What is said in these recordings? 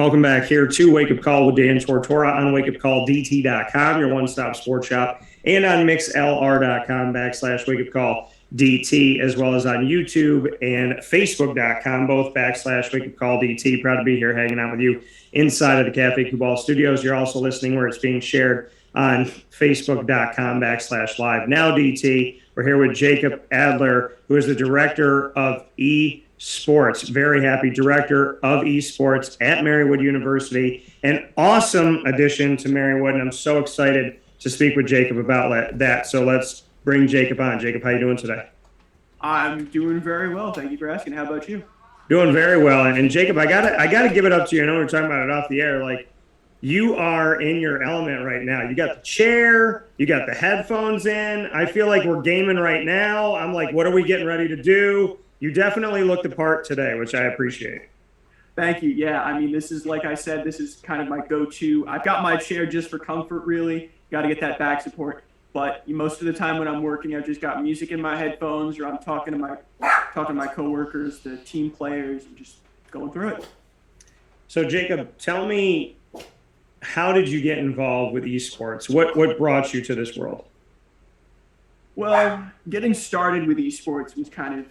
Welcome back here to Wake Up Call with Dan Tortora on wakeupcalldt.com, your one-stop sports shop, and on mixlr.com/wakeupcalldt, as well as on YouTube and Facebook.com, both /wakeupcalldt. Proud to be here hanging out with you inside of the Cafe Kubal studios. You're also listening where it's being shared on Facebook.com/live. Now, DT, we're here with Jacob Adler, who is the director of ESports. Very happy director of ESports at Marywood University. An awesome addition to Marywood, and I'm so excited to speak with Jacob about that. So let's bring Jacob on. Jacob, how you doing today? I'm doing very well. Thank you for asking. How about you? Doing very well. And Jacob, I gotta give it up to you. I know we were talking about it off the air. Like, you are in your element right now. You got the chair, you got the headphones in. I feel like we're gaming right now. I'm like, what are we getting ready to do? You definitely look the part today, which I appreciate. Thank you. Yeah, I mean, this is, like I said, this is kind of my go-to. I've got my chair just for comfort, really. Got to get that back support. But most of the time when I'm working, I've just got music in my headphones, or I'm talking to my coworkers, the team players, and just going through it. So, Jacob, tell me, how did you get involved with esports? What brought you to this world? Well, getting started with esports was kind of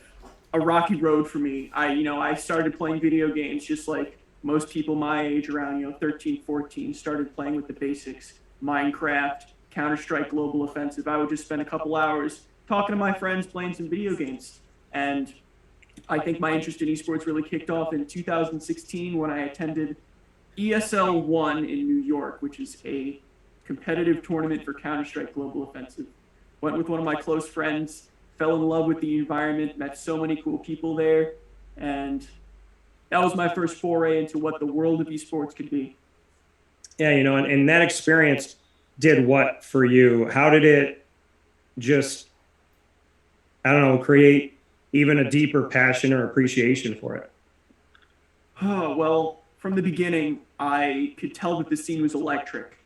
a rocky road for me. I started playing video games just like most people my age, around 13, 14, started playing with the basics, Minecraft, Counter-Strike Global Offensive. I would just spend a couple hours talking to my friends, playing some video games. And I think my interest in esports really kicked off in 2016 when I attended ESL 1 in New York, which is a competitive tournament for Counter-Strike Global Offensive. Went with one of my close friends, fell in love with the environment, met so many cool people there, and that was my first foray into what the world of esports could be. Yeah, and that experience did what for you? How did it just, create even a deeper passion or appreciation for it? Oh, well, from the beginning, I could tell that the scene was electric.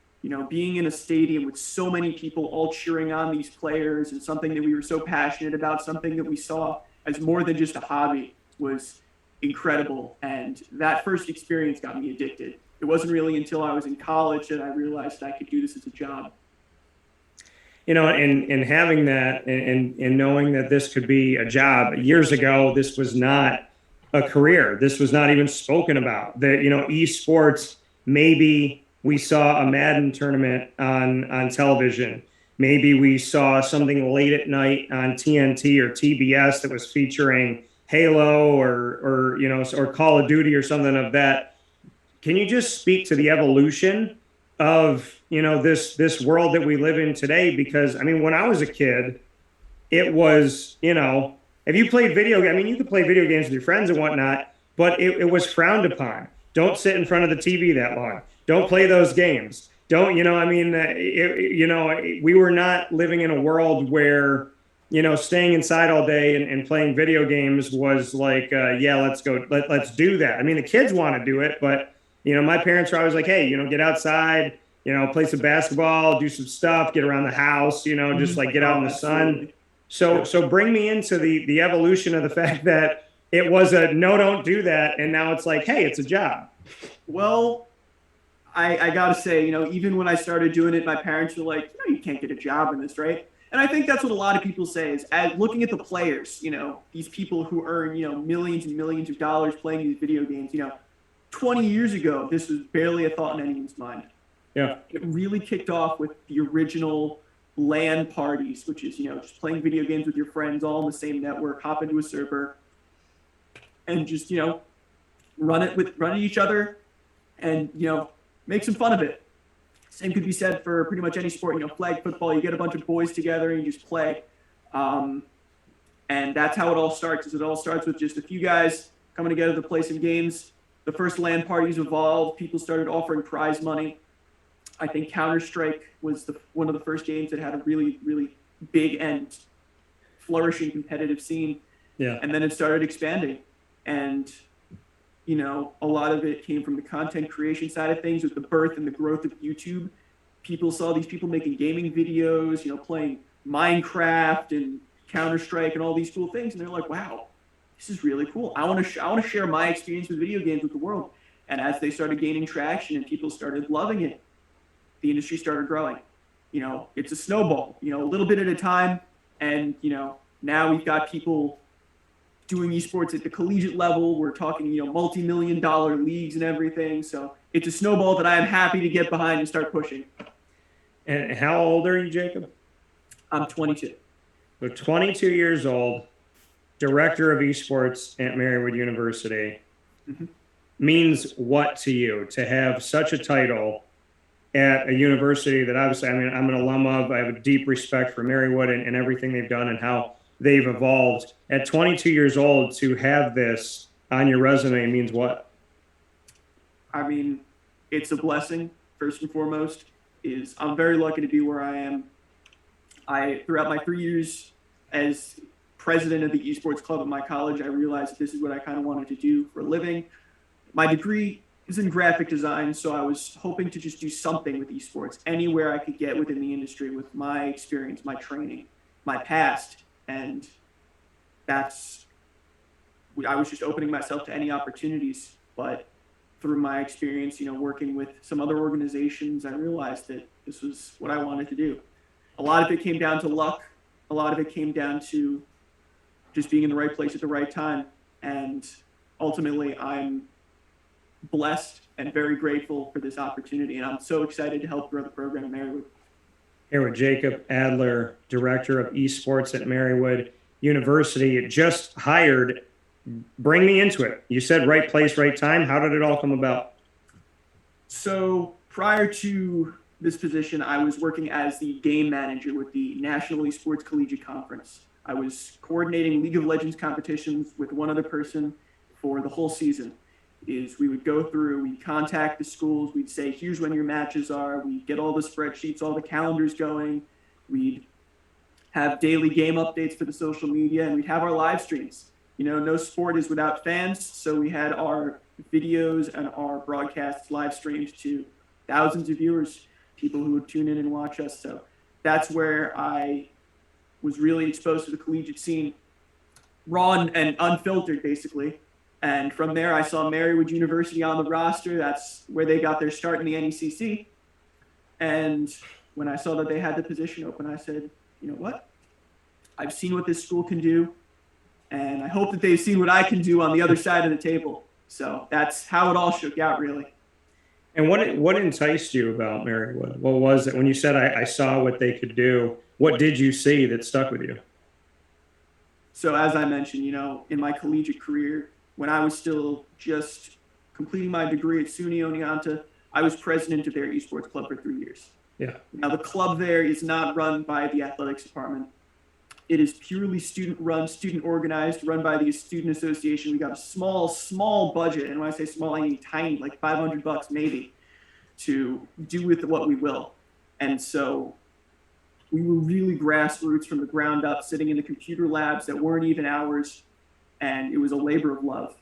Being in a stadium with so many people all cheering on these players, and something that we were so passionate about, something that we saw as more than just a hobby, was incredible. And that first experience got me addicted. It wasn't really until I was in college that I realized I could do this as a job. And having that and knowing that this could be a job. Years ago, this was not a career. This was not even spoken about. That, esports, maybe we saw a Madden tournament on television. Maybe we saw something late at night on TNT or TBS that was featuring Halo or Call of Duty or something of that. Can you just speak to the evolution of, this world that we live in today? Because, when I was a kid, it was, if you played video games, you could play video games with your friends and whatnot, but it was frowned upon. Don't sit in front of the TV that long. Don't play those games. Don't, we were not living in a world where, staying inside all day and playing video games was like, let's go, let's do that. The kids want to do it, but, my parents were always like, hey, get outside, play some basketball, do some stuff, get around the house, just like get out in the sun. So bring me into the evolution of the fact that it was a no, don't do that. And now it's like, hey, it's a job. Well, I got to say, even when I started doing it, my parents were like, you can't get a job in this, right? And I think that's what a lot of people say is, looking at the players, these people who earn, millions and millions of dollars playing these video games, 20 years ago, this was barely a thought in anyone's mind. Yeah. It really kicked off with the original LAN parties, which is, just playing video games with your friends all on the same network, hop into a server, and just, run it each other and, make some fun of it. Same could be said for pretty much any sport, flag football. You get a bunch of boys together and you just play. And that's how it all starts. It all starts with just a few guys coming together to play some games. The first LAN parties evolved. People started offering prize money. I think Counter-Strike was one of the first games that had a really, really big and flourishing competitive scene. Yeah. And then it started expanding. And a lot of it came from the content creation side of things with the birth and the growth of YouTube. People saw these people making gaming videos, playing Minecraft and Counter-Strike and all these cool things. And they're like, wow, this is really cool. I want to share my experience with video games with the world. And as they started gaining traction and people started loving it, the industry started growing. It's a snowball, a little bit at a time. And, now we've got people doing esports at the collegiate level. We're talking, multi-million-dollar leagues and everything. So it's a snowball that I am happy to get behind and start pushing. And how old are you, Jacob? I'm 22. So 22 years old, director of esports at Marywood University. Mm-hmm. Means what to you to have such a title at a university that obviously, I'm an alum of. I have a deep respect for Marywood and everything they've done and how they've evolved. At 22 years old, to have this on your resume means what? I mean, it's a blessing, first and foremost. I'm very lucky to be where I am. Throughout my 3 years as president of the esports club at my college, I realized that this is what I kind of wanted to do for a living. My degree is in graphic design, so I was hoping to just do something with esports, anywhere I could get within the industry with my experience, my training, my past. And I was just opening myself to any opportunities. But through my experience, working with some other organizations, I realized that this was what I wanted to do. A lot of it came down to luck. A lot of it came down to just being in the right place at the right time. And ultimately, I'm blessed and very grateful for this opportunity. And I'm so excited to help grow the program at Marywood. Here with Jacob Adler, director of esports at Marywood University. It just hired. Bring me into it. You said right place, right time. How did it all come about? So prior to this position, I was working as the game manager with the National Esports Collegiate Conference. I was coordinating League of Legends competitions with one other person for the whole season. We would go through, we'd contact the schools, we'd say, here's when your matches are, we'd get all the spreadsheets, all the calendars going, we'd have daily game updates for the social media, and we'd have our live streams. No sport is without fans, so we had our videos and our broadcasts live streamed to thousands of viewers, people who would tune in and watch us. So that's where I was really exposed to the collegiate scene, raw and unfiltered, basically. And from there, I saw Marywood University on the roster. That's where they got their start in the NECC. And when I saw that they had the position open, I said, you know what? I've seen what this school can do, and I hope that they've seen what I can do on the other side of the table. So that's how it all shook out, really. And what enticed you about Marywood? What was it? When you said, I saw what they could do, what did you see that stuck with you? So as I mentioned, in my collegiate career, when I was still just completing my degree at SUNY Oneonta, I was president of their esports club for 3 years. Yeah. Now, the club there is not run by the athletics department. It is purely student-run, student-organized, run by the student association. We got a small budget, and when I say small, I mean tiny, like $500 maybe, to do with what we will. And so we were really grassroots from the ground up, sitting in the computer labs that weren't even ours, and it was a labor of love.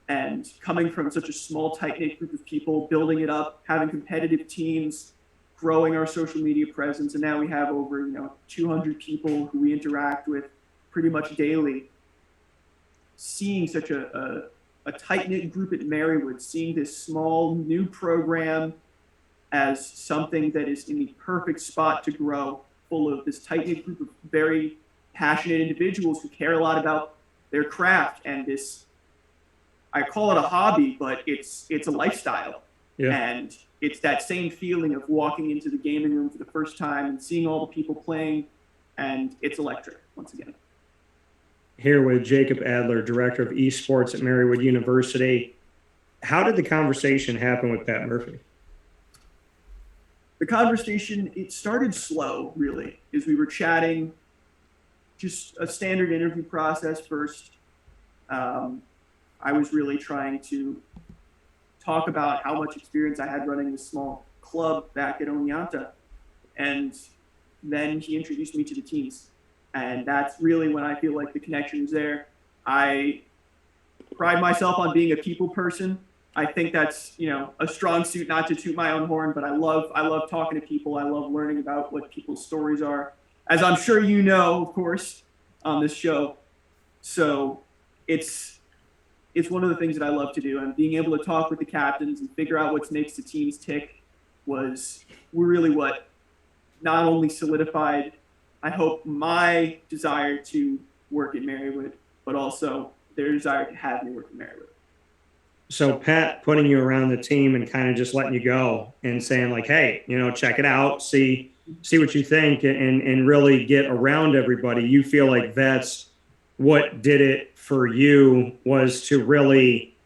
And coming from such a small, tight-knit group of people, building it up, having competitive teams, growing our social media presence, and now we have over 200 people who we interact with pretty much daily. Seeing such a tight-knit group at Marywood, seeing this small new program as something that is in the perfect spot to grow, full of this tight-knit group of very passionate individuals who care a lot about their craft and this, I call it a hobby, but it's a lifestyle. Yeah. And it's that same feeling of walking into the gaming room for the first time and seeing all the people playing, and it's electric once again. Here with Jacob Adler, director of esports at Marywood University. How did the conversation happen with Pat Murphy? The conversation, it started slow, really, as we were chatting, just a standard interview process first. I was really trying to talk about how much experience I had running this small club back at Oneonta. And then he introduced me to the teams. And that's really when I feel like the connection is there. I pride myself on being a people person. I think that's, a strong suit, not to toot my own horn, but I love talking to people. I love learning about what people's stories are, as I'm sure you know, of course, on this show. So it's it's one of the things that I love to do. And being able to talk with the captains and figure out what makes the teams tick was really what not only solidified, I hope, my desire to work at Marywood, but also their desire to have me work at Marywood. So Pat putting you around the team and kind of just letting you go and saying like, hey, check it out, see what you think, and really get around everybody. You feel like that's what did it for you, was to really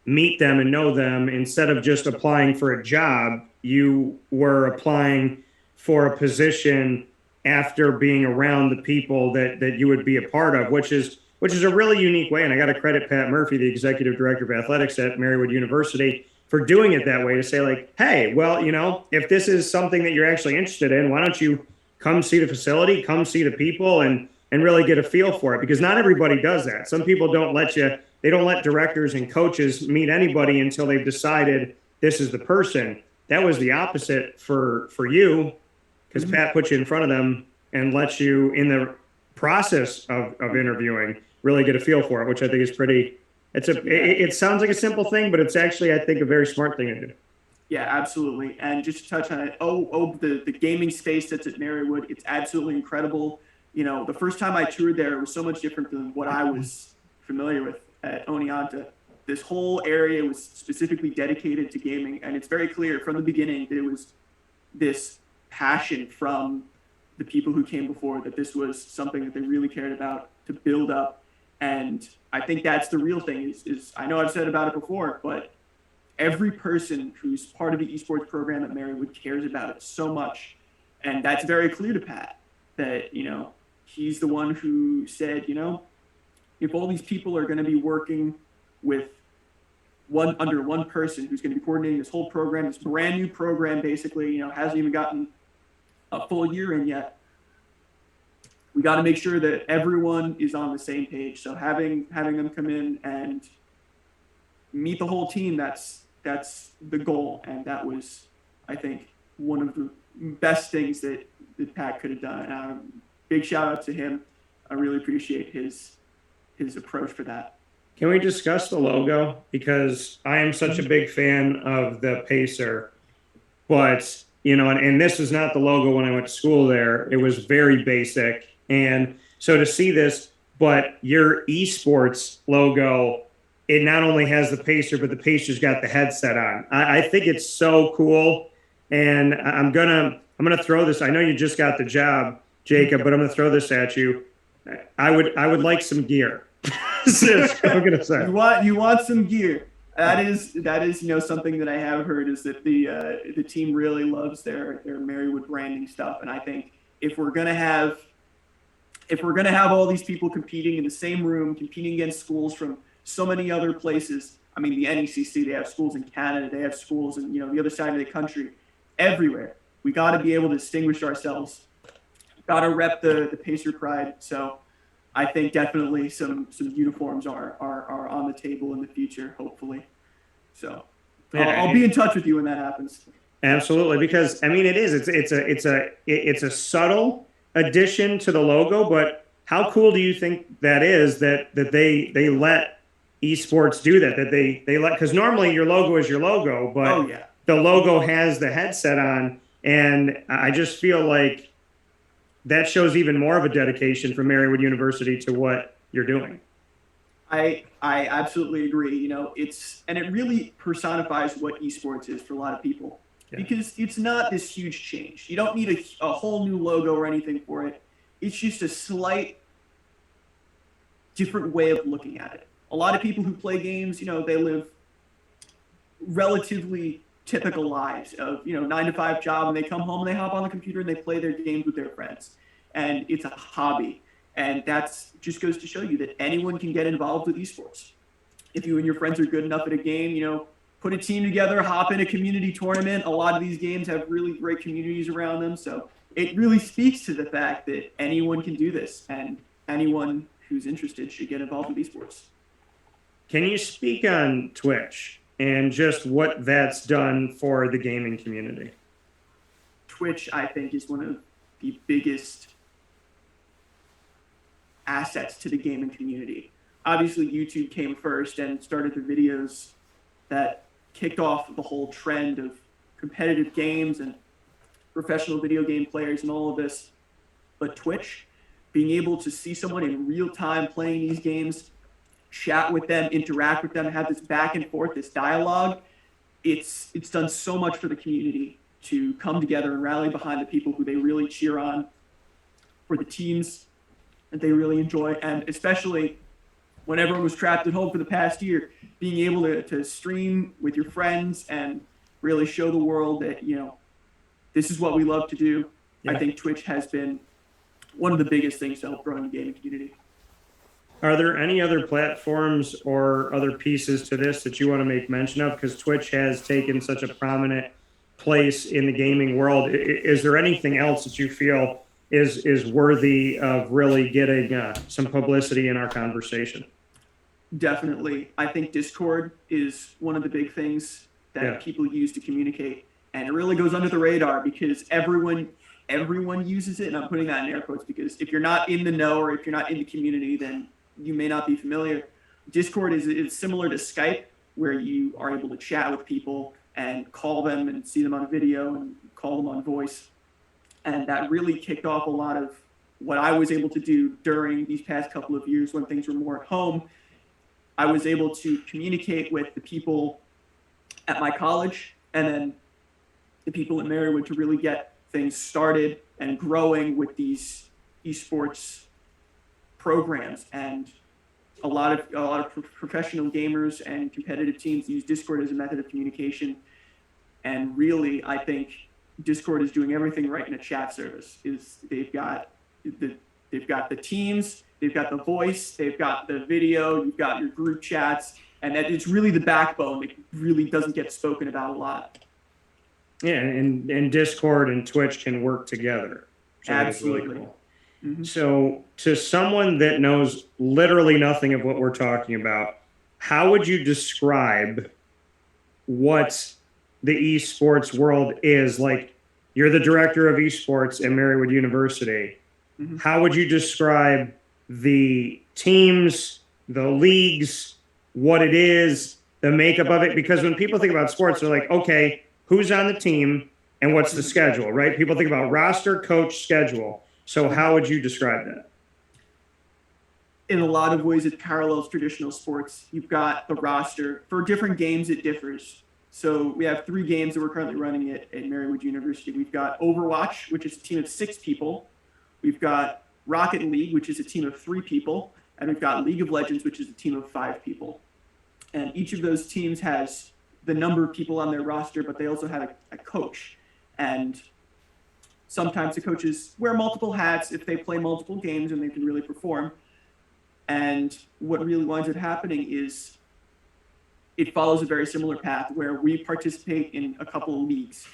meet them and know them. Instead of just applying for a job, you were applying for a position after being around the people that you would be a part of, which is a really unique way. And I got to credit Pat Murphy, the executive director of athletics at Marywood University, for doing it that way, to say like, hey, well, if this is something that you're actually interested in, why don't you come see the facility, come see the people, and really get a feel for it? Because not everybody does that. Some people don't let directors and coaches meet anybody until they've decided this is the person. That was the opposite for you, because Pat put you in front of them and let you, in the process of interviewing, really get a feel for it, which I think is pretty. It sounds like a simple thing, but it's actually, I think, a very smart thing to do. Yeah, absolutely. And just to touch on it, the gaming space that's at Marywood, it's absolutely incredible. The first time I toured there, it was so much different than what I was familiar with at Oneonta. This whole area was specifically dedicated to gaming, and it's very clear from the beginning that it was this passion from the people who came before, that this was something that they really cared about to build up. And I think that's the real thing is I know I've said about it before, but every person who's part of the esports program at Marywood cares about it so much. And that's very clear to Pat, that, he's the one who said, if all these people are going to be working with under one person who's going to be coordinating this whole program, this brand new program, basically, hasn't even gotten a full year in yet, we got to make sure that everyone is on the same page. So having them come in and meet the whole team, that's the goal. And that was, I think, one of the best things that Pat could have done. And big shout out to him. I really appreciate his approach for that. Can we discuss the logo? Because I am such a big fan of the Pacer, but and this was not the logo when I went to school there. It was very basic. And so to see this, but your esports logo, it not only has the Pacer, but the Pacer's got the headset on. I think it's so cool. And I'm gonna throw this. I know you just got the job, Jacob, but I'm gonna throw this at you. I would like some gear. I'm gonna say. You want some gear. That is something that I have heard, is that the team really loves their Marywood branding stuff. And I think if we're gonna have all these people competing in the same room, competing against schools from so many other places. I mean, the NECC, they have schools in Canada, they have schools in the other side of the country, everywhere. We got to be able to distinguish ourselves. Got to rep the Pacer pride. So I think definitely some uniforms are on the table in the future, hopefully. So I'll be in touch with you when that happens. Absolutely, because I mean, it's a subtle addition to the logo, but how cool do you think that is that they let esports do that they let, because normally your logo is your logo, but the logo has the headset on, and I just feel like that shows even more of a dedication from Marywood University to what you're doing. I absolutely agree. It really personifies what esports is for a lot of people. Yeah. Because it's not this huge change. You don't need a whole new logo or anything for it. It's just a slight different way of looking at it. A lot of people who play games, they live relatively typical lives of, 9-to-5 job, and they come home and they hop on the computer and they play their games with their friends. And it's a hobby. And that's just goes to show you that anyone can get involved with esports. If you and your friends are good enough at a game, put a team together, hop in a community tournament. A lot of these games have really great communities around them. So it really speaks to the fact that anyone can do this, and anyone who's interested should get involved with esports. Can you speak on Twitch and just what that's done for the gaming community? Twitch, I think, is one of the biggest assets to the gaming community. obviously YouTube came first and started the videos that kicked off the whole trend of competitive games and professional video game players and all of this. But Twitch, being able to see someone in real time playing these games, chat with them, interact with them, have this back and forth, this dialogue, it's done so much for the community to come together and rally behind the people who they really cheer on, for the teams that they really enjoy, and especially when everyone was trapped at home for the past year, being able to stream with your friends and really show the world that, this is what we love to do. Yeah. I think Twitch has been one of the biggest things to help growing the gaming community. Are there any other platforms or other pieces to this that you want to make mention of? Because Twitch has taken such a prominent place in the gaming world. Is there anything else that you feel is worthy of really getting some publicity in our conversation? Definitely. I think Discord is one of the big things that people use to communicate. And it really goes under the radar because everyone uses it. And I'm putting that in air quotes because if you're not in the know or if you're not in the community, then you may not be familiar. Discord is similar to Skype, where you are able to chat with people and call them and see them on video and call them on voice. And that really kicked off a lot of what I was able to do during these past couple of years when things were more at home. I was able to communicate with the people at my college and then the people at Marywood to really get things started and growing with these esports programs. And a lot of professional gamers and competitive teams use Discord as a method of communication. And really, I think Discord is doing everything right in a chat service. They've got the teams, they've got the voice, they've got the video, you've got your group chats, and that it's really the backbone. It really doesn't get spoken about a lot. Yeah, and Discord and Twitch can work together. So absolutely. Really cool. Mm-hmm. So to someone that knows literally nothing of what we're talking about, how would you describe what the esports world is? Like, you're the director of esports at Marywood University. Mm-hmm. How would you describe the teams, the leagues, what it is, the makeup of it? Because when people think about sports, they're like, okay, who's on the team and what's the schedule, right? People think about roster, coach, schedule. So how would you describe that? In a lot of ways, it parallels traditional sports. You've got the roster. For different games, it differs. So we have 3 games that we're currently running at Marywood University. We've got Overwatch, which is a team of 6 people. We've got Rocket League, which is a team of 3 people. And we've got League of Legends, which is a team of 5 people. And each of those teams has the number of people on their roster, but they also have a coach. And sometimes the coaches wear multiple hats if they play multiple games and they can really perform. And what really winds up happening is it follows a very similar path where we participate in a couple of leagues,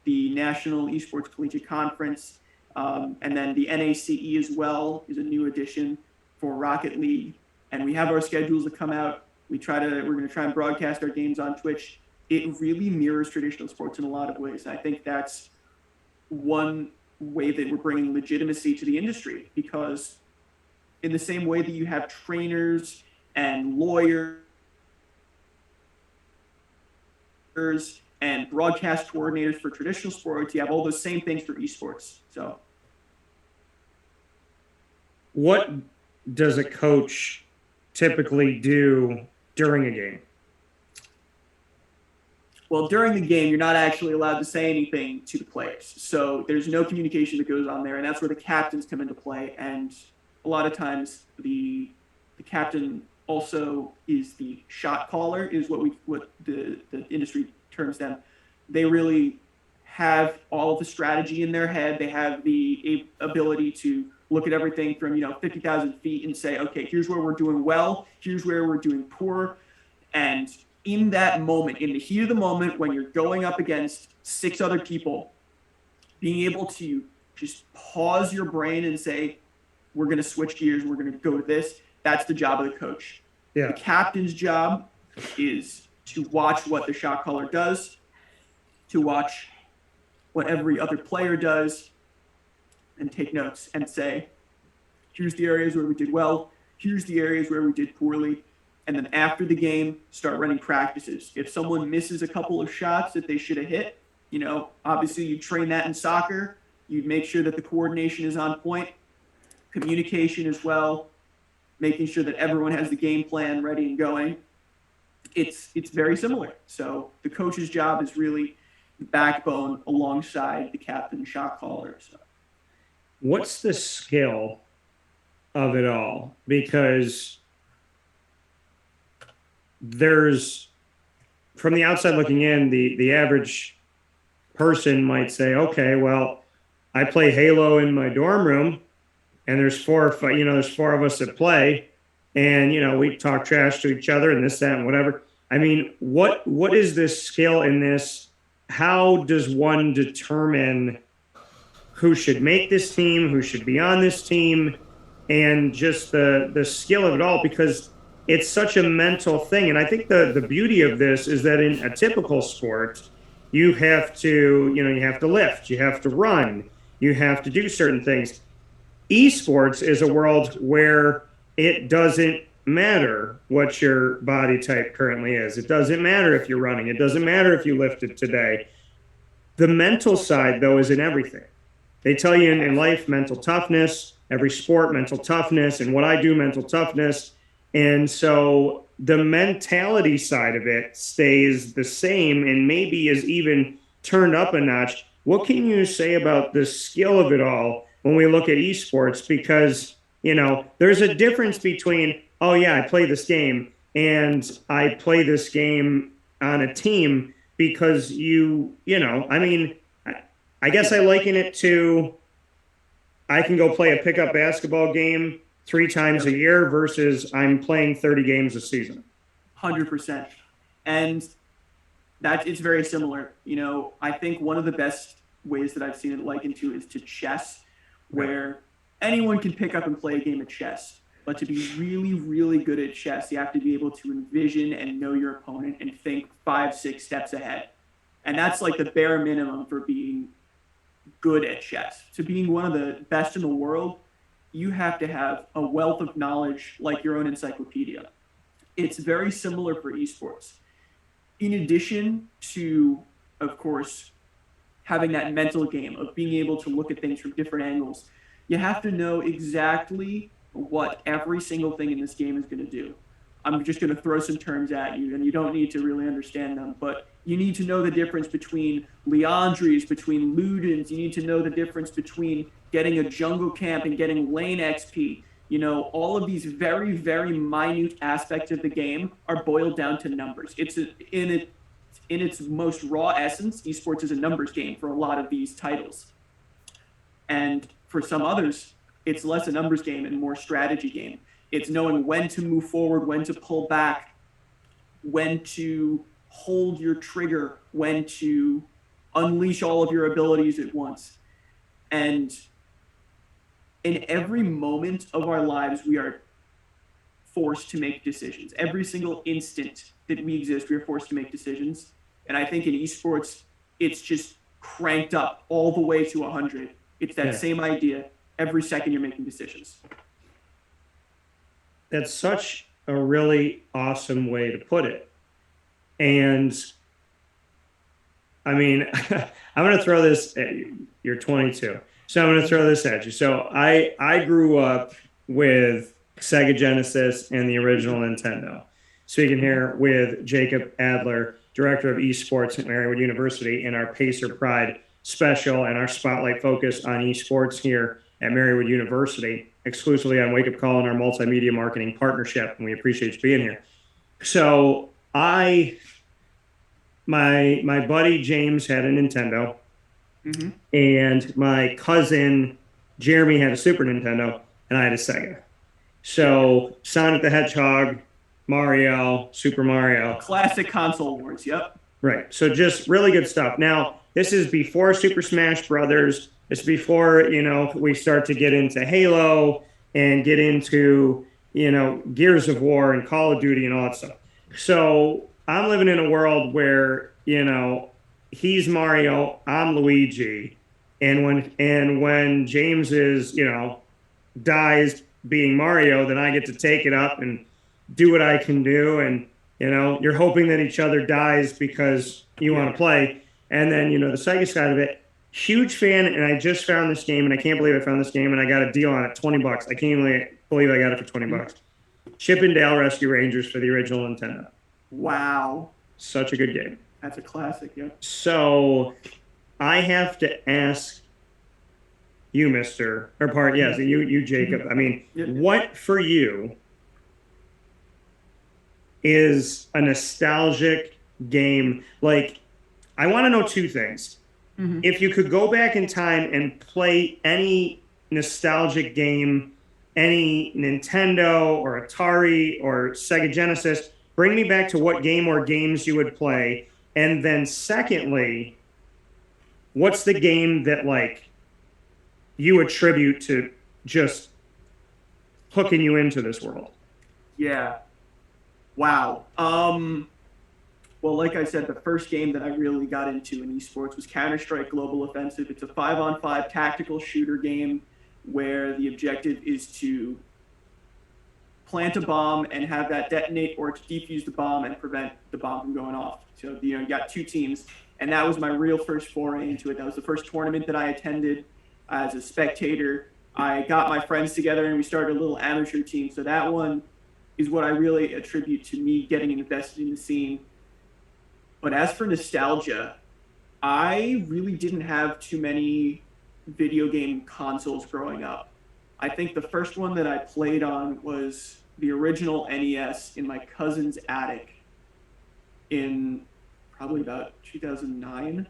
the National Esports Collegiate Conference, and then the NACE as well is a new addition for Rocket League. And we have our schedules that come out. We're going to try and broadcast our games on Twitch. It really mirrors traditional sports in a lot of ways. I think that's one way that we're bringing legitimacy to the industry, because in the same way that you have trainers and lawyers and broadcast coordinators for traditional sports, you have all those same things for esports. So what does a coach typically do during a game? Well, during the game, you're not actually allowed to say anything to the players. So there's no communication that goes on there, and that's where the captains come into play. And a lot of times the captain also is the shot caller, is what the industry terms them. They really have all of the strategy in their head. They have the ability to look at everything from 50,000 feet and say, okay, here's where we're doing well, here's where we're doing poor. And in that moment, in the heat of the moment, when you're going up against 6 other people, being able to just pause your brain and say, we're going to switch gears, we're going to go to this, that's the job of the coach. Yeah. The captain's job is to watch what the shot caller does, to watch what every other player does, and take notes and say, here's the areas where we did well, Here's the areas where we did poorly. And then after the game, start running practices. If someone misses a couple of shots that they should have hit, obviously you train that in soccer. You make sure that the coordination is on point, communication as well, making sure that everyone has the game plan ready and going. It's very similar. So the coach's job is really the backbone alongside the captain shot caller. So. What's the skill of it all? Because there's, from the outside looking in, the average person might say, okay, well, I play Halo in my dorm room, and there's four of us that play, and we talk trash to each other and this, that, and whatever. I mean, what is this skill in this? How does one determine who should make this team, who should be on this team, and just the skill of it all? Because it's such a mental thing. And I think the beauty of this is that in a typical sport, you have to lift, you have to run, you have to do certain things. Esports is a world where it doesn't matter what your body type currently is. It doesn't matter if you're running. It doesn't matter if you lifted today. The mental side, though, is in everything. They tell you in life, mental toughness, every sport, mental toughness, and what I do, mental toughness. And so the mentality side of it stays the same and maybe is even turned up a notch. What can you say about the skill of it all when we look at esports? Because, there's a difference between, oh, yeah, I play this game and I play this game on a team because I guess I liken it to, I can go play a pickup basketball game 3 times a year versus I'm playing 30 games a season. 100%. And that it's very similar. I think one of the best ways that I've seen it likened to is to chess, where anyone can pick up and play a game of chess. But to be really, really good at chess, you have to be able to envision and know your opponent and think 5-6 steps ahead. And that's like the bare minimum for being good at chess. To being one of the best in the world, you have to have a wealth of knowledge like your own encyclopedia. It's very similar for esports. In addition to, of course, having that mental game of being able to look at things from different angles, you have to know exactly what every single thing in this game is going to do. I'm just going to throw some terms at you, and you don't need to really understand them, but you need to know the difference between Leandries, between Ludens. You need to know the difference between getting a jungle camp and getting lane XP. All of these very, very minute aspects of the game are boiled down to numbers. In its most raw essence, esports is a numbers game for a lot of these titles. And for some others, it's less a numbers game and more strategy game. It's knowing when to move forward, when to pull back, when to hold your trigger, when to unleash all of your abilities at once. And in every moment of our lives, we are forced to make decisions. Every single instant that we exist, we are forced to make decisions. And I think in esports, it's just cranked up all the way to 100. It's that same idea. Every second you're making decisions. That's such a really awesome way to put it. And I mean, I'm going to throw this at you. You're 22. So I'm going to throw this at you. So I grew up with Sega Genesis and the original Nintendo. Speaking here with Jacob Adler, Director of Esports at Marywood University, in our Pacer Pride special and our spotlight focus on esports here at Marywood University, exclusively on Wake Up Call and our multimedia marketing partnership. And we appreciate you being here. So my buddy James had a Nintendo, and my cousin Jeremy had a Super Nintendo, and I had a Sega. So Sonic the Hedgehog, Mario, Super Mario. Classic console wars, yep. Right. So just really good stuff. Now, this is before Super Smash Brothers. It's before, we start to get into Halo and get into, Gears of War and Call of Duty and all that stuff. So I'm living in a world where, he's Mario, I'm Luigi. And when James is, dies, being Mario, then I get to take it up and do what I can do. And, you're hoping that each other dies because you want to play. And then, the Sega side of it, huge fan. And I just found this game, and I can't believe I found this game, and I got a deal on it, $20. I can't even believe I got it for $20. Chip and Dale Rescue Rangers for the original Nintendo. Wow. Such a good game. That's a classic, yeah. So I have to ask you, you, Jacob. I mean, what for you is a nostalgic game? Like, I want to know two things. If you could go back in time and play any nostalgic game, any Nintendo or Atari or Sega Genesis, bring me back to what game or games you would play. And then secondly, what's the game that, like, you attribute to just hooking you into this world? Yeah. Wow. Well, like I said, the first game that I really got into in esports was Counter-Strike Global Offensive. It's a 5-on-5 tactical shooter game where the objective is to plant a bomb and have that detonate, or to defuse the bomb and prevent the bomb from going off. So, you got two teams, and that was my real first foray into it. That was the first tournament that I attended as a spectator. I got my friends together and we started a little amateur team. So that one is what I really attribute to me getting invested in the scene. But as for nostalgia, I really didn't have too many video game consoles growing up. I think the first one that I played on was the original NES in my cousin's attic in probably about 2009.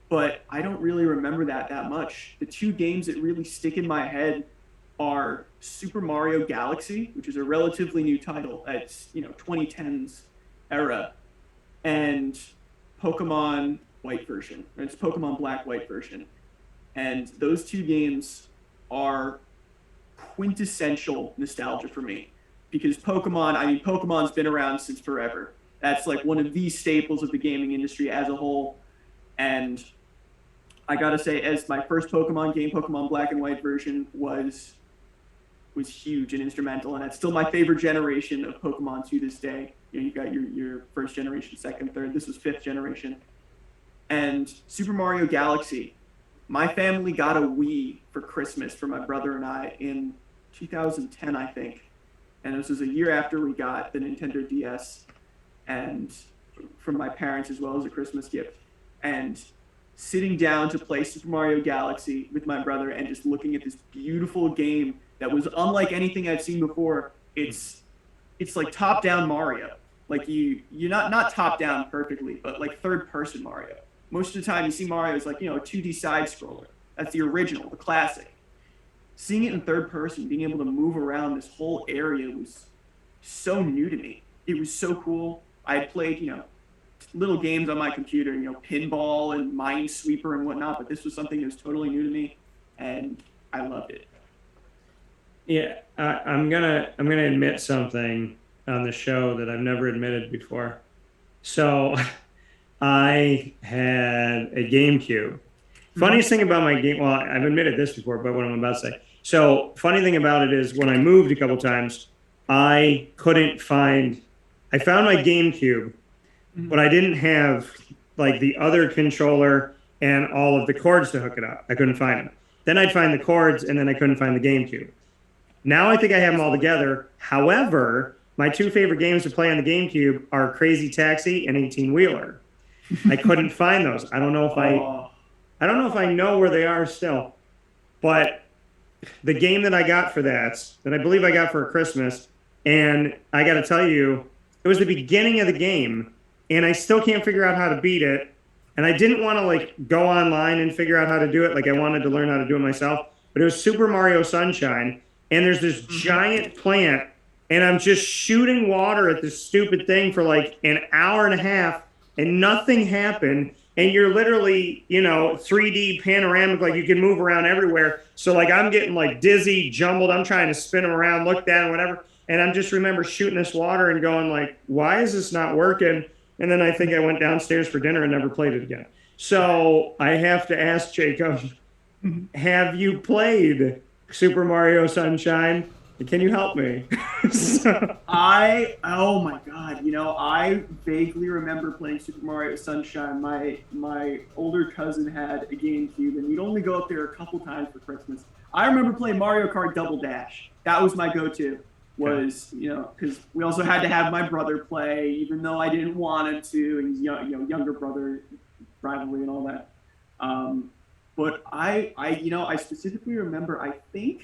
But I don't really remember that much. The two games that really stick in my head are Super Mario Galaxy, which is a relatively new title. It's 2010s era, and Pokemon White version. It's Pokemon Black White version. And those two games are quintessential nostalgia for me, because Pokemon's been around since forever. That's like one of the staples of the gaming industry as a whole. And I gotta say, as my first Pokemon game, Pokemon Black and White version was huge and instrumental, and it's still my favorite generation of Pokemon to this day. You got your first generation, second, third. This was fifth generation. And Super Mario Galaxy, my family got a Wii for Christmas for my brother and I in 2010, I think. And this was a year after we got the Nintendo DS, and from my parents as well as a Christmas gift. And sitting down to play Super Mario Galaxy with my brother and just looking at this beautiful game that was unlike anything I've seen before. It's like top-down Mario. Like you're not top-down perfectly, but like third-person Mario. Most of the time you see Mario as like, a 2D side-scroller. That's the original, the classic. Seeing it in third person, being able to move around this whole area was so new to me. It was so cool. I had played, little games on my computer, pinball and Minesweeper and whatnot, but this was something that was totally new to me, and I loved it. Yeah, I'm gonna admit something on the show that I've never admitted before. So, I had a GameCube. Funniest thing about my game, well, I've admitted this before, but what I'm about to say. So, funny thing about it is, when I moved a couple times, I found my GameCube, but I didn't have like the other controller and all of the cords to hook it up. I couldn't find them. Then I'd find the cords, and then I couldn't find the GameCube. Now I think I have them all together. However, my two favorite games to play on the GameCube are Crazy Taxi and 18-Wheeler. I couldn't find those. I don't know if I know where they are still. But the game that I got for that I believe I got for Christmas, and I got to tell you, it was the beginning of the game, and I still can't figure out how to beat it. And I didn't want to like go online and figure out how to do it. Like I wanted to learn how to do it myself. But it was Super Mario Sunshine, and there's this giant plant, and I'm just shooting water at this stupid thing for like an hour and a half, and nothing happened. And you're literally, 3D panoramic, like you can move around everywhere. So like I'm getting like dizzy, jumbled. I'm trying to spin them around, look down, whatever. And I just remember shooting this water and going like, why is this not working? And then I think I went downstairs for dinner and never played it again. So I have to ask Jacob, have you played Super Mario Sunshine. Can you help me? So- Oh my God, I vaguely remember playing Super Mario Sunshine. My older cousin had a GameCube, and we'd only go up there a couple times for Christmas. I remember playing Mario Kart Double Dash. That was my go-to. Was because we also had to have my brother play, even though I didn't want him to. He's younger brother rivalry and all that. But I specifically remember. I think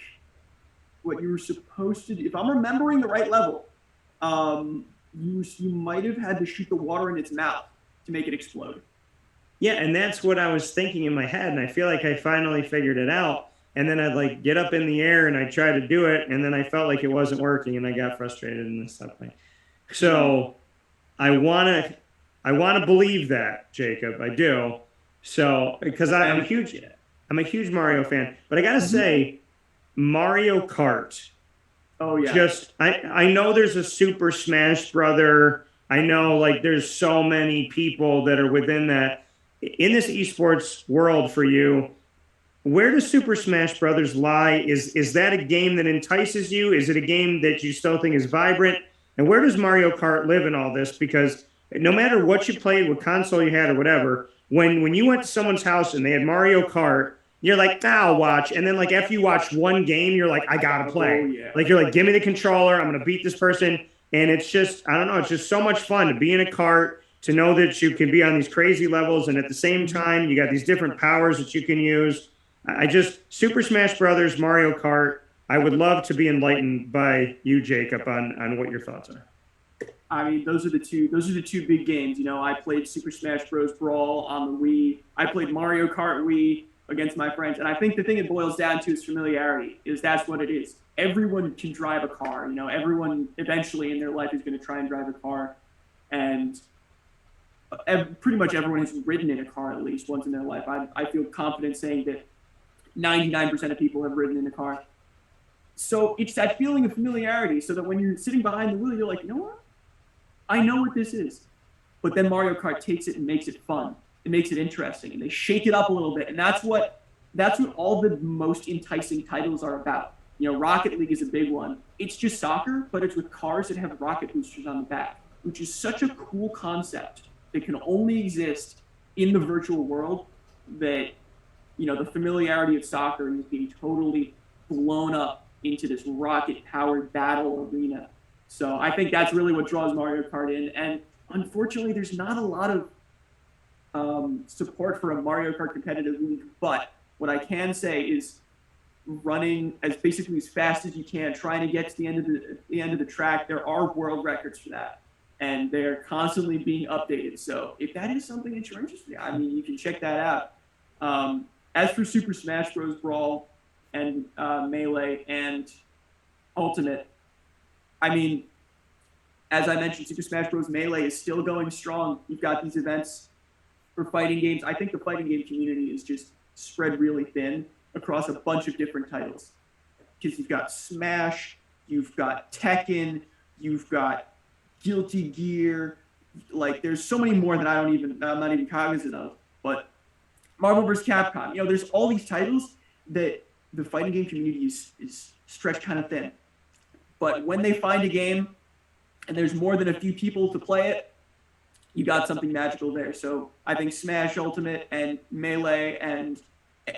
what you were supposed to do, if I'm remembering the right level, you might have had to shoot the water in its mouth to make it explode. Yeah, and that's what I was thinking in my head, and I feel like I finally figured it out. And then I'd like get up in the air and I try to do it, and then I felt like it wasn't working, and I got frustrated and stuff like. So I wanna believe that, Jacob. I do. So because I'm a huge Mario fan, but I gotta say, Mario Kart. Oh yeah. Just I know there's a Super Smash Brother. I know like there's so many people that are within that in this esports world for you. Where does Super Smash Brothers lie? Is that a game that entices you? Is it a game that you still think is vibrant? And where does Mario Kart live in all this? Because no matter what you played, what console you had or whatever, when you went to someone's house and they had Mario Kart, you're like, I'll watch. And then like after you watch one game, you're like, I gotta play. Oh, yeah. Like you're like, give me the controller, I'm gonna beat this person. And it's just, I don't know, it's just so much fun to be in a cart, to know that you can be on these crazy levels, and at the same time, you got these different powers that you can use. I just Super Smash Brothers, Mario Kart. I would love to be enlightened by you, Jacob, on what your thoughts are. I mean, those are the two big games. I played Super Smash Bros. Brawl on the Wii. I played Mario Kart Wii against my friends, and I think the thing it boils down to is familiarity. That's what it is. Everyone can drive a car. Everyone eventually in their life is going to try and drive a car, and pretty much everyone has ridden in a car at least once in their life. I feel confident saying that 99% of people have ridden in a car. So it's that feeling of familiarity, so that when you're sitting behind the wheel, you're like, you know what? I know what this is. But then Mario Kart takes it and makes it fun. It makes it interesting, and they shake it up a little bit. And that's what all the most enticing titles are about. Rocket League is a big one. It's just soccer, but it's with cars that have rocket boosters on the back, which is such a cool concept that can only exist in the virtual world, that the familiarity of soccer is being totally blown up into this rocket-powered battle arena. So I think that's really what draws Mario Kart in. And unfortunately, there's not a lot of support for a Mario Kart competitive league. But what I can say is running as fast as you can, trying to get to the end of the track. There are world records for that, and they're constantly being updated. So if that is something that you're interested in, I mean, you can check that out. As for Super Smash Bros. Brawl and Melee and Ultimate, I mean, as I mentioned, Super Smash Bros. Melee is still going strong. You've got these events for fighting games. I think the fighting game community is just spread really thin across a bunch of different titles. Because you've got Smash, you've got Tekken, you've got Guilty Gear. Like, there's so many more that I'm not even cognizant of. But Marvel vs. Capcom, there's all these titles that the fighting game community is stretched kind of thin. But when they find a game and there's more than a few people to play it, you got something magical there. So I think Smash Ultimate and Melee and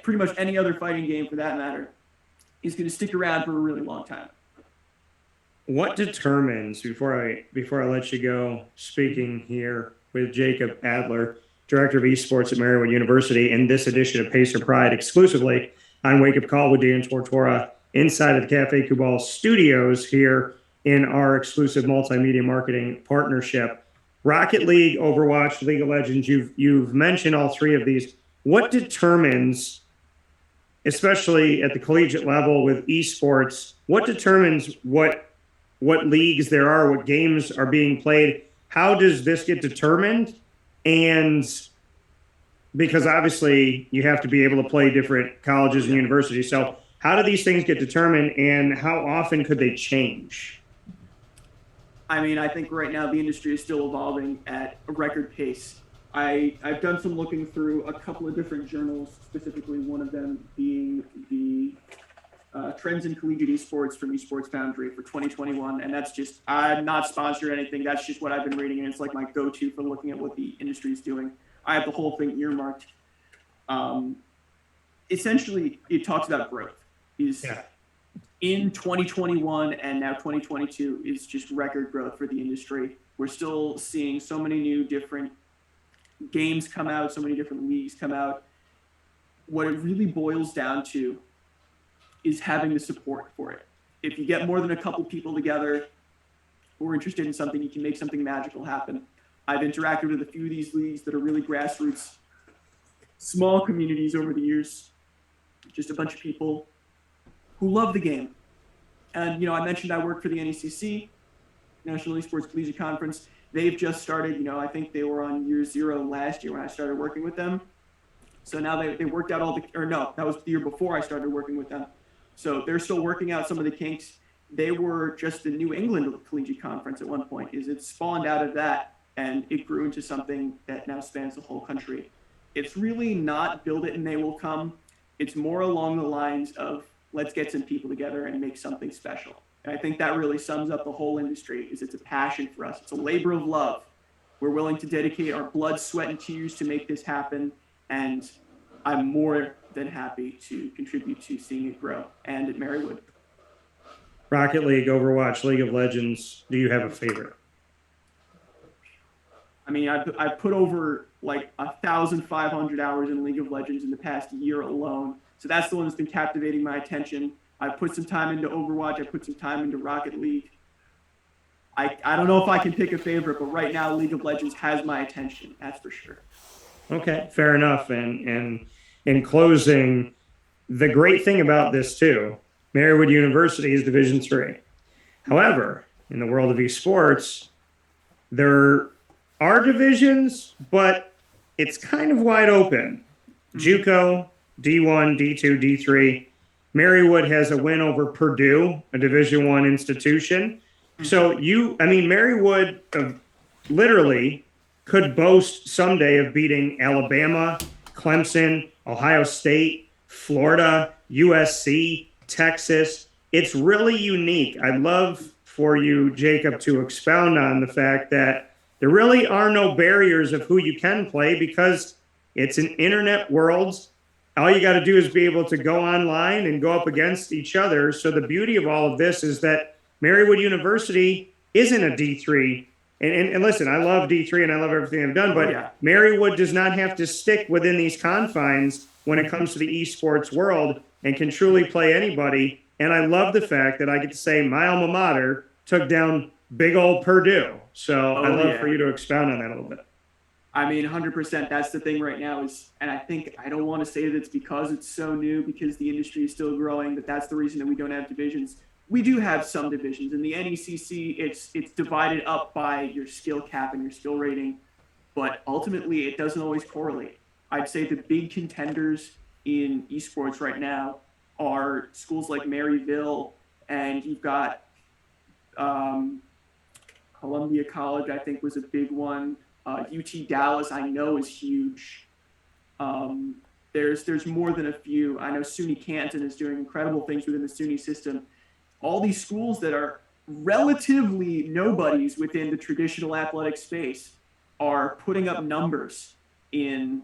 pretty much any other fighting game for that matter is going to stick around for a really long time. What determines, before I let you go, speaking here with Jacob Adler, Director of Esports at Marywood University, in this edition of Pacer Pride, exclusively on Wake Up Call with Dan Tortora, inside of the Cafe Kubal studios here in our exclusive multimedia marketing partnership. Rocket League, Overwatch, League of Legends, you've mentioned all three of these. What determines, especially at the collegiate level with esports, what determines what leagues there are, what games are being played? How does this get determined? And because obviously you have to be able to play different colleges and universities. So how do these things get determined, and how often could they change? I mean, I think right now the industry is still evolving at a record pace. I've done some looking through a couple of different journals, specifically one of them being the Trends in Collegiate Esports from Esports Foundry for 2021. And that's just, I'm not sponsored or anything. That's just what I've been reading. And it's like my go-to for looking at what the industry is doing. I have the whole thing earmarked. Essentially, it talks about growth. In 2021 and now 2022 is just record growth for the industry. We're still seeing so many new different games come out, so many different leagues come out. What it really boils down to is having the support for it. If you get more than a couple people together who are interested in something, you can make something magical happen. I've interacted with a few of these leagues that are really grassroots, small communities over the years, just a bunch of people who love the game. And, I mentioned I work for the NECC, National Esports Collegiate Conference. They've just started, I think they were on year 0 last year when I started working with them. So now they worked out that was the year before I started working with them. So they're still working out some of the kinks. They were just the New England Collegiate Conference at one point. It spawned out of that, and it grew into something that now spans the whole country. It's really not build it and they will come. It's more along the lines of let's get some people together and make something special. And I think that really sums up the whole industry. It's a passion for us. It's a labor of love. We're willing to dedicate our blood, sweat, and tears to make this happen. And I'm more than happy to contribute to seeing it grow. And at Marywood. Rocket League, Overwatch, League of Legends, do you have a favorite? I mean, I've put over like 1,500 hours in League of Legends in the past year alone. So that's the one that's been captivating my attention. I've put some time into Overwatch. I put some time into Rocket League. I don't know if I can pick a favorite, but right now League of Legends has my attention. That's for sure. Okay, fair enough. And in closing, the great thing about this too, Marywood University is Division III. However, in the world of esports, there are divisions, but it's kind of wide open. JUCO, D1, D2, D3. Marywood has a win over Purdue, a Division I institution. So Marywood literally could boast someday of beating Alabama, Clemson, Ohio State, Florida, USC, Texas. It's really unique. I'd love for you, Jacob, to expound on the fact that there really are no barriers of who you can play because it's an internet world. All you got to do is be able to go online and go up against each other. So the beauty of all of this is that Marywood University isn't a D3. And listen, I love D3 and I love everything I've done, but Marywood does not have to stick within these confines when it comes to the esports world and can truly play anybody. And I love the fact that I get to say my alma mater took down big old Purdue. So I'd love for you to expound on that a little bit. I mean, 100%. That's the thing right now and I don't want to say that it's because it's so new, because the industry is still growing, but that's the reason that we don't have divisions. We do have some divisions. In the NECC, it's divided up by your skill cap and your skill rating, but ultimately it doesn't always correlate. I'd say the big contenders in esports right now are schools like Maryville, and you've got Columbia College, I think, was a big one. UT Dallas, I know, is huge. There's more than a few. I know SUNY Canton is doing incredible things within the SUNY system. All these schools that are relatively nobodies within the traditional athletic space are putting up numbers in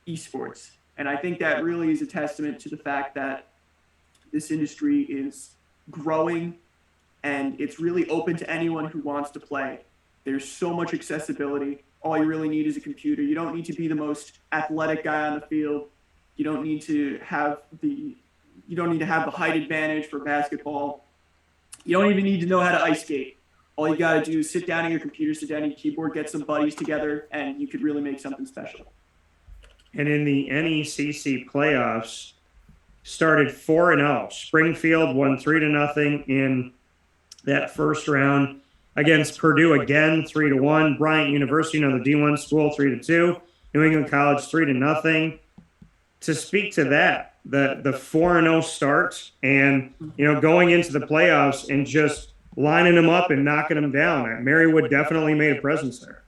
esports. And I think that really is a testament to the fact that this industry is growing and it's really open to anyone who wants to play. There's so much accessibility. All you really need is a computer. You don't need to be the most athletic guy on the field. You don't need to have the height advantage for basketball. You don't even need to know how to ice skate. All you got to do is sit down at your computer, sit down at your keyboard, get some buddies together, and you could really make something special. And in the NECC playoffs, started 4-0. Springfield won 3-0 in that first round against Purdue again, 3-1. Bryant University, another D1 school, 3-2. New England College, 3-0. To speak to that, the 4-0 start and going into the playoffs and just lining them up and knocking them down. Marywood definitely made a presence there.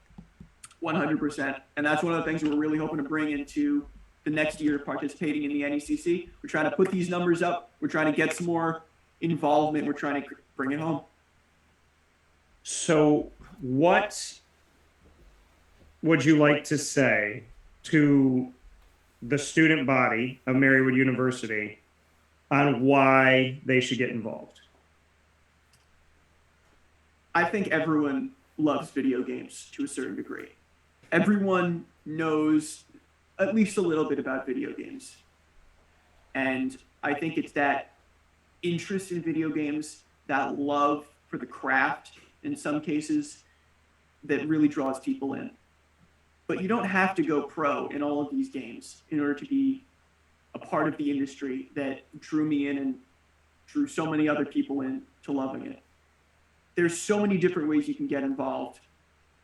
100%. And that's one of the things we're really hoping to bring into the next year participating in the NECC. We're trying to put these numbers up. We're trying to get some more involvement. We're trying to bring it home. So what would you like to say to the student body of Marywood University on why they should get involved? I think everyone loves video games to a certain degree. Everyone knows at least a little bit about video games. And I think it's that interest in video games, that love for the craft in some cases, that really draws people in. But you don't have to go pro in all of these games in order to be a part of the industry that drew me in and drew so many other people in to loving it. There's so many different ways you can get involved.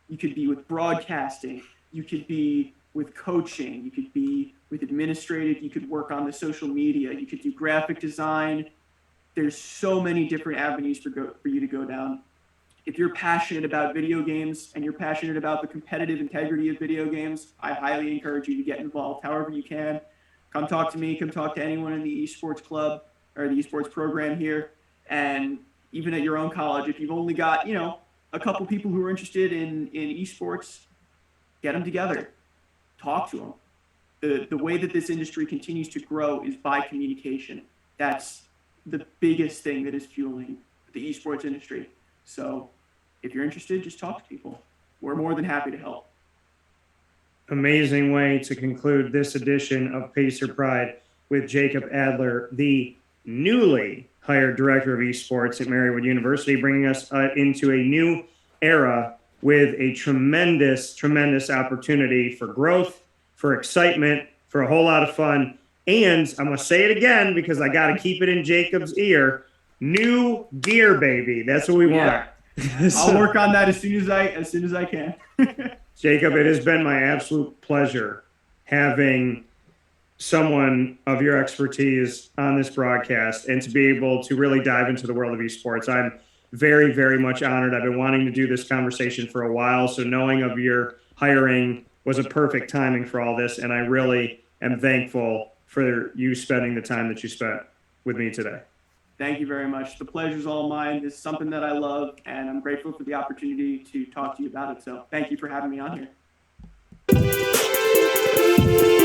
You could be with broadcasting, you could be with coaching, you could be with administrative, you could work on the social media, you could do graphic design. There's so many different avenues for you to go down. If you're passionate about video games and you're passionate about the competitive integrity of video games, I highly encourage you to get involved however you can. Come talk to me, come talk to anyone in the esports club or the esports program here. And even at your own college, if you've only got, a couple people who are interested in esports, get them together, talk to them. The way that this industry continues to grow is by communication. That's the biggest thing that is fueling the esports industry. So if you're interested, just talk to people. We're more than happy to help. Amazing way to conclude this edition of Pacer Pride with Jacob Adler, the newly hired director of esports at Marywood University, bringing us into a new era with a tremendous, tremendous opportunity for growth, for excitement, for a whole lot of fun. And I'm going to say it again because I got to keep it in Jacob's ear. New gear, baby. That's what we want. I'll work on that as soon as I can. Jacob, it has been my absolute pleasure having someone of your expertise on this broadcast and to be able to really dive into the world of esports. I'm very, very much honored. I've been wanting to do this conversation for a while, so knowing of your hiring was a perfect timing for all this, and I really am thankful for you spending the time that you spent with me today. Thank you very much. The pleasure's all mine. This is something that I love, and I'm grateful for the opportunity to talk to you about it. So thank you for having me on here.